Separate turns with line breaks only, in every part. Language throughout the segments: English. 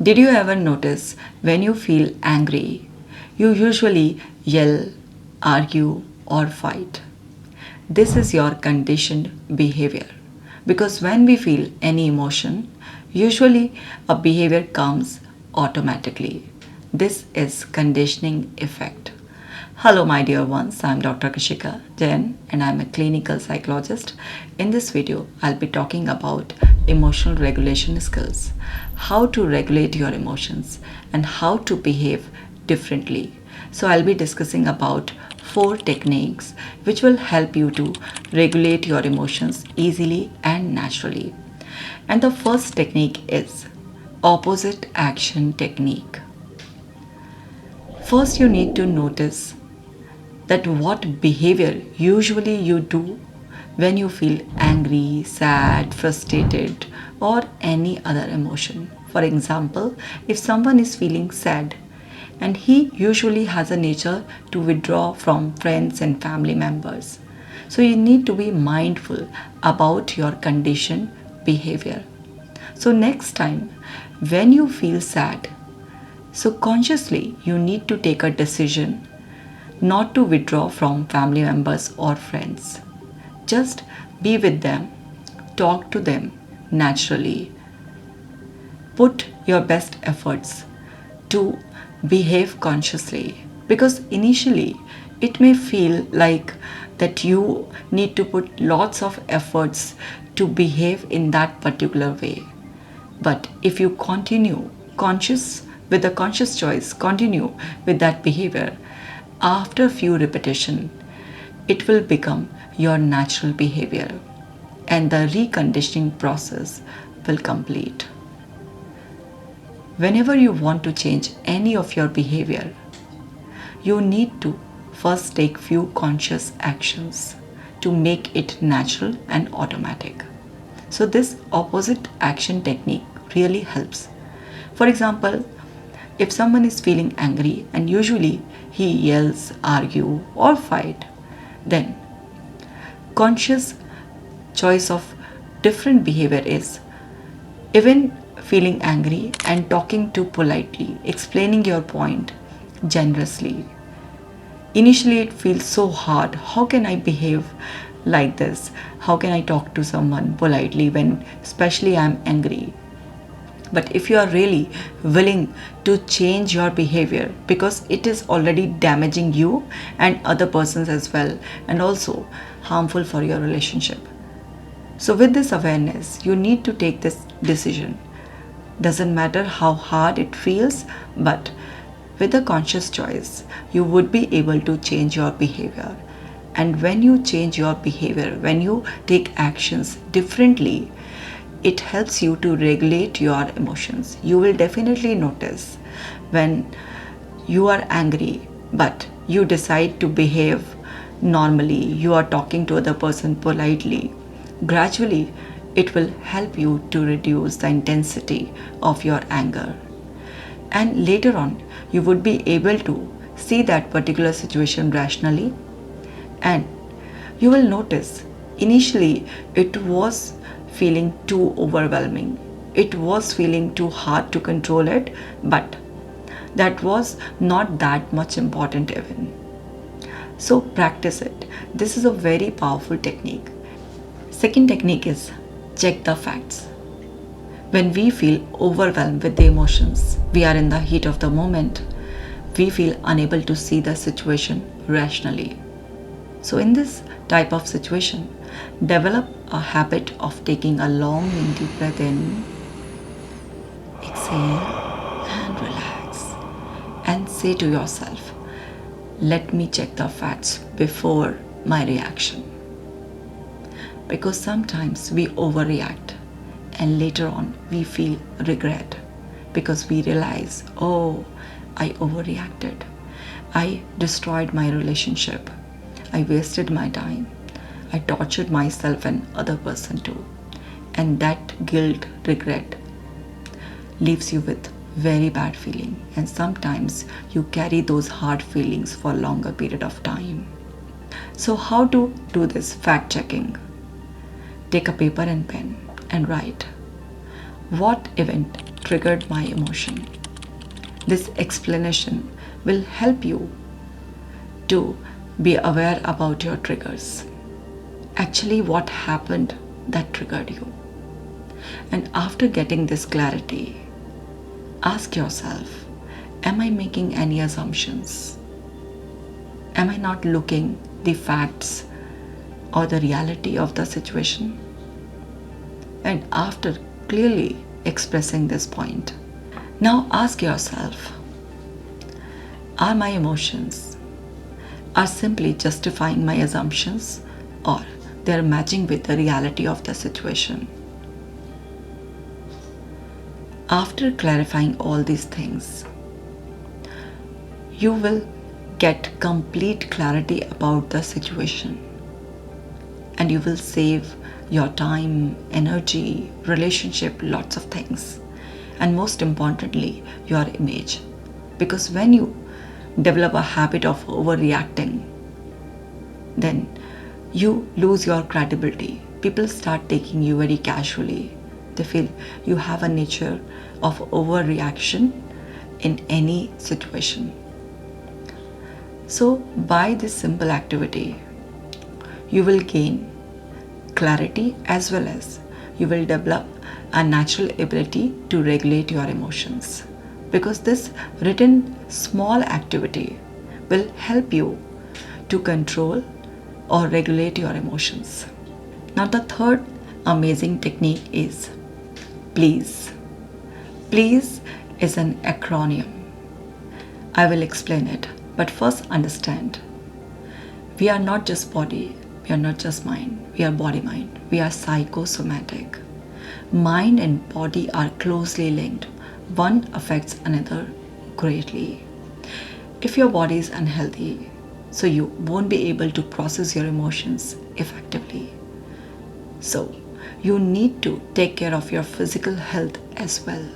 Did you ever notice when you feel angry, you usually yell, argue, or fight? This is your conditioned behavior. Because when we feel any emotion, usually a behavior comes automatically. This is conditioning effect. Hello, my dear ones. I'm Dr. Kashika Jain and I'm a clinical psychologist. In this video, I'll be talking about emotional regulation skills, how to regulate your emotions, and how to behave differently. So, I'll be discussing about 4 techniques which will help you to regulate your emotions easily and naturally. And the first technique is opposite action technique. First, you need to notice that what behavior usually you do when you feel angry, sad, frustrated, or any other emotion. For example, if someone is feeling sad and he usually has a nature to withdraw from friends and family members. So you need to be mindful about your conditioned behavior. So next time when you feel sad, so consciously you need to take a decision not to withdraw from family members or friends. Just be with them, talk to them naturally. Put your best efforts to behave consciously because initially it may feel like that you need to put lots of efforts to behave in that particular way. But if you continue conscious with a conscious choice, continue with that behavior, after few repetition, it will become your natural behavior and the reconditioning process will complete. Whenever you want to change any of your behavior, you need to first take few conscious actions to make it natural and automatic. So this opposite action technique really helps. For example, if someone is feeling angry and usually he yells, argue or fight, then conscious choice of different behavior is even feeling angry and talking too politely, explaining your point generously. Initially, it feels so hard. How can I behave like this? How can I talk to someone politely when, especially, I'm angry? But if you are really willing to change your behavior because it is already damaging you and other persons as well, and also harmful for your relationship. So, with this awareness, you need to take this decision. Doesn't matter how hard it feels, but with a conscious choice, you would be able to change your behavior. And when you change your behavior, when you take actions differently, it helps you to regulate your emotions. You will definitely notice when you are angry, but you decide to behave normally, you are talking to other person politely. Gradually, it will help you to reduce the intensity of your anger. And later on, you would be able to see that particular situation rationally, and you will notice initially it was feeling too overwhelming. It was feeling too hard to control it, but that was not that much important even. So practice it. This is a very powerful technique. Second technique is check the facts. When we feel overwhelmed with the emotions, we are in the heat of the moment, we feel unable to see the situation rationally. So, in this type of situation, develop a habit of taking a long and deep breath in, exhale, and relax. And say to yourself, let me check the facts before my reaction. Because sometimes we overreact and later on we feel regret because we realize, oh, I overreacted. I destroyed my relationship. I wasted my time. I tortured myself and other person too. And that guilt, regret leaves you with very bad feeling, and sometimes you carry those hard feelings for a longer period of time. So how to do this fact checking? Take a paper and pen and write what event triggered my emotion. This explanation will help you to be aware about your triggers. Actually, what happened that triggered you? And after getting this clarity, ask yourself, am I making any assumptions? Am I not looking the facts or the reality of the situation? And after clearly expressing this point, now ask yourself, are my emotions are simply justifying my assumptions, or they are matching with the reality of the situation? After clarifying all these things, you will get complete clarity about the situation, and you will save your time, energy, relationship, lots of things, and most importantly, your image. Because when you develop a habit of overreacting, then you lose your credibility. People start taking you very casually. They feel you have a nature of overreaction in any situation. So, by this simple activity, you will gain clarity as well as you will develop a natural ability to regulate your emotions. Because this written small activity will help you to control or regulate your emotions. Now, the third amazing technique is please. Please is an acronym. I will explain it, but first understand. We are not just body, we are not just mind, we are body mind, we are psychosomatic. Mind and body are closely linked. One affects another greatly. If your body is unhealthy, so you won't be able to process your emotions effectively. So, you need to take care of your physical health as well.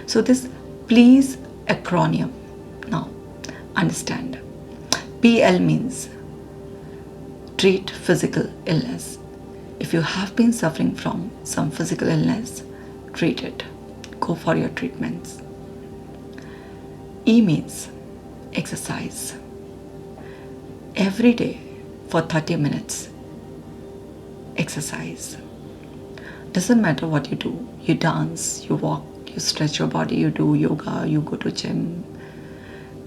So, this please acronym. Now, understand. PL means treat physical illness. If you have been suffering from some physical illness, treat it. Go for your treatments. E means exercise. Every day for 30 minutes, exercise. Doesn't matter what you do. You dance, you walk, you stretch your body, you do yoga, you go to gym.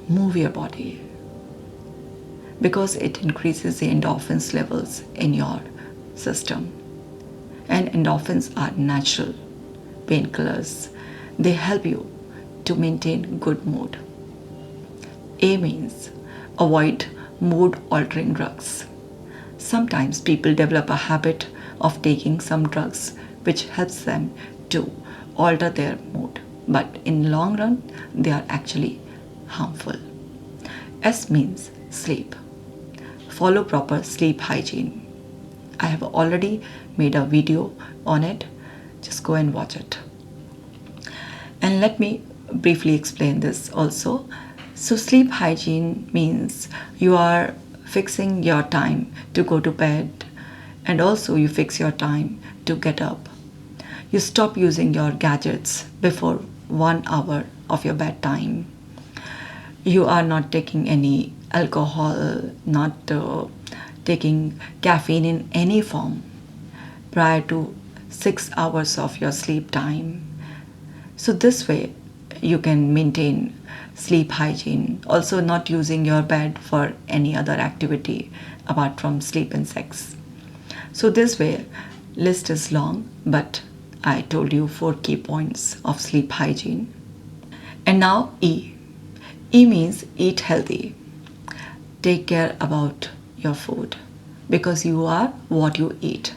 Move your body. Because it increases the endorphins levels in your system. And endorphins are natural painkillers. They help you to maintain good mood. A means avoid mood altering drugs. Sometimes people develop a habit of taking some drugs which helps them to alter their mood, but in long run they are actually harmful. S means sleep. Follow proper sleep hygiene. I have already made a video on it. Just go and watch it. And let me briefly explain this also. So, sleep hygiene means you are fixing your time to go to bed, and also you fix your time to get up. You stop using your gadgets before 1 hour of your bedtime. You are not taking any alcohol, not taking caffeine in any form prior to 6 hours of your sleep time. So, this way you can maintain sleep hygiene. Also, not using your bed for any other activity apart from sleep and sex. So, this way, list is long, but I told you 4 key points of sleep hygiene. And now E. E means eat healthy. Take care about your food because you are what you eat.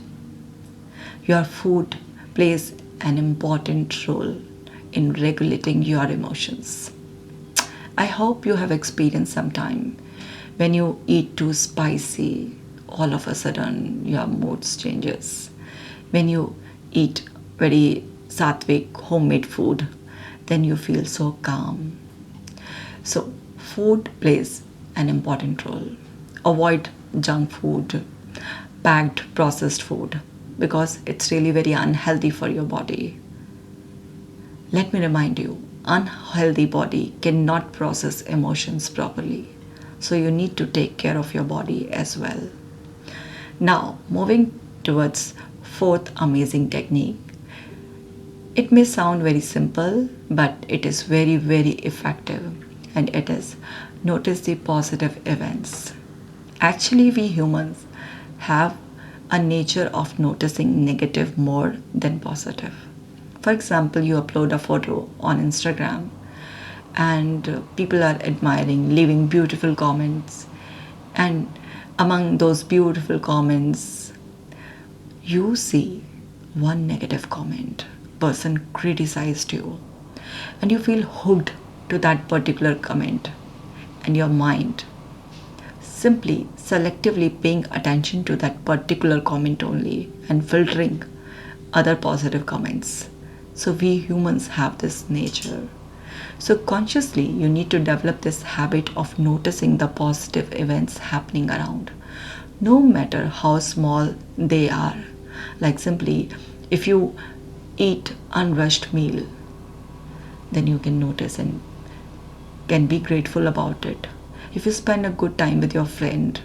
Your food plays an important role in regulating your emotions. I hope you have experienced some time when you eat too spicy, all of a sudden your mood changes. When you eat very sattvic homemade food, then you feel so calm. So, food plays an important role. Avoid junk food, packed processed food because it's really very unhealthy for your body. Let me remind you, unhealthy body cannot process emotions properly. So you need to take care of your body as well. Now, moving towards fourth amazing technique. It may sound very simple, but it is very, very effective. And it is notice the positive events. Actually, we humans have a nature of noticing negative more than positive. For example, you upload a photo on Instagram and people are admiring, leaving beautiful comments. And among those beautiful comments, you see one negative comment. Person criticized you, and you feel hooked to that particular comment, and your mind simply selectively paying attention to that particular comment only and filtering other positive comments. So we humans have this nature. So consciously you need to develop this habit of noticing the positive events happening around, no matter how small they are. Like simply, if you eat unrushed meal, then you can notice and can be grateful about it. If you spend a good time with your friend,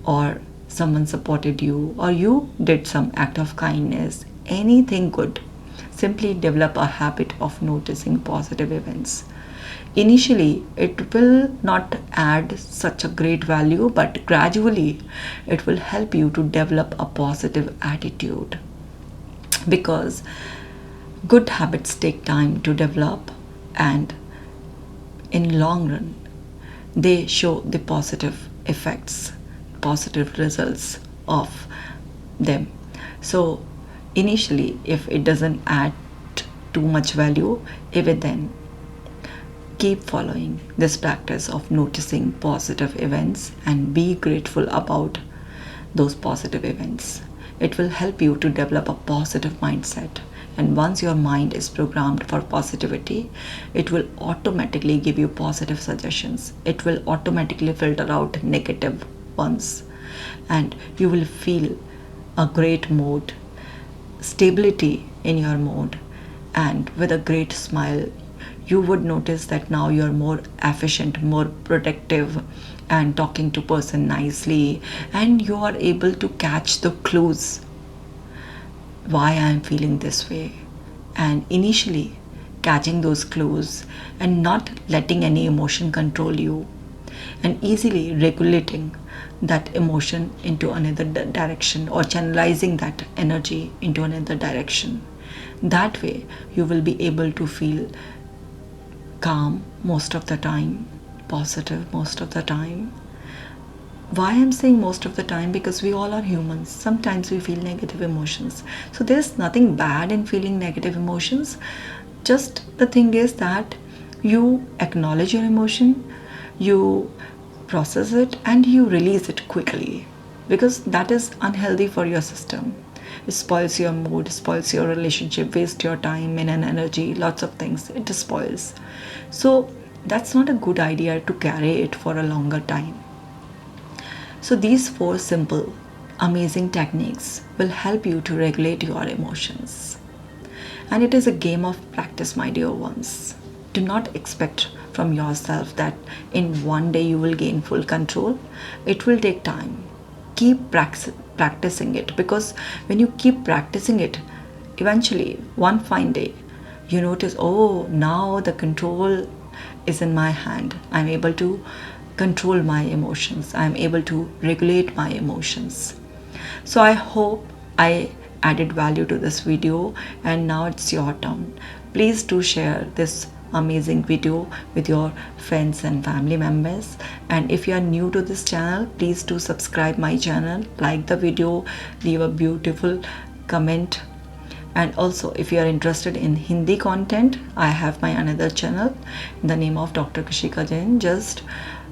or someone supported you, or you did some act of kindness, anything good, simply develop a habit of noticing positive events. Initially, it will not add such a great value, but gradually it will help you to develop a positive attitude, because good habits take time to develop, and in long run they show the positive effects, positive results of them. So initially if it doesn't add too much value, even then keep following this practice of noticing positive events and be grateful about those positive events. It will help you to develop a positive mindset. And once your mind is programmed for positivity, it will automatically give you positive suggestions. It will automatically filter out negative ones. And you will feel a great mood, stability in your mood, and with a great smile. You would notice that now you're more efficient, more productive, and talking to person nicely, and you are able to catch the clues why I am feeling this way, and initially catching those clues and not letting any emotion control you, and easily regulating that emotion into another direction, or channelizing that energy into another direction. That way you will be able to feel calm most of the time, positive most of the time. Why I'm saying most of the time? Because we all are humans. Sometimes we feel negative emotions. So there's nothing bad in feeling negative emotions. Just the thing is that you acknowledge your emotion, you process it, and you release it quickly, because that is unhealthy for your system. It spoils your mood, spoils your relationship, waste your time and energy, lots of things. It spoils. So that's not a good idea to carry it for a longer time. So these four simple, amazing techniques will help you to regulate your emotions. And it is a game of practice, my dear ones. Do not expect from yourself that in one day you will gain full control. It will take time. Keep practicing it, because when you keep practicing it, eventually one fine day you notice, oh, now the control is in my hand. I'm able to control my emotions. I'm able to regulate my emotions. So I hope I added value to this video, and now it's your turn. Please do share this amazing video with your friends and family members. And if you are new to this channel, please do subscribe my channel, like the video, leave a beautiful comment. And also, if you are interested in Hindi content, I have my another channel in the name of Dr. Kashika Jain. Just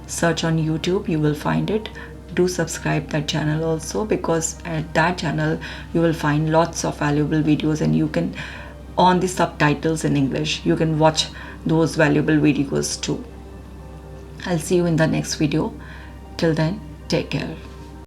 search on YouTube, you will find it. Do subscribe that channel also, because at that channel you will find lots of valuable videos, and you can, on the subtitles in English, you can watch those valuable videos too. I'll see you in the next video. Till then, take care.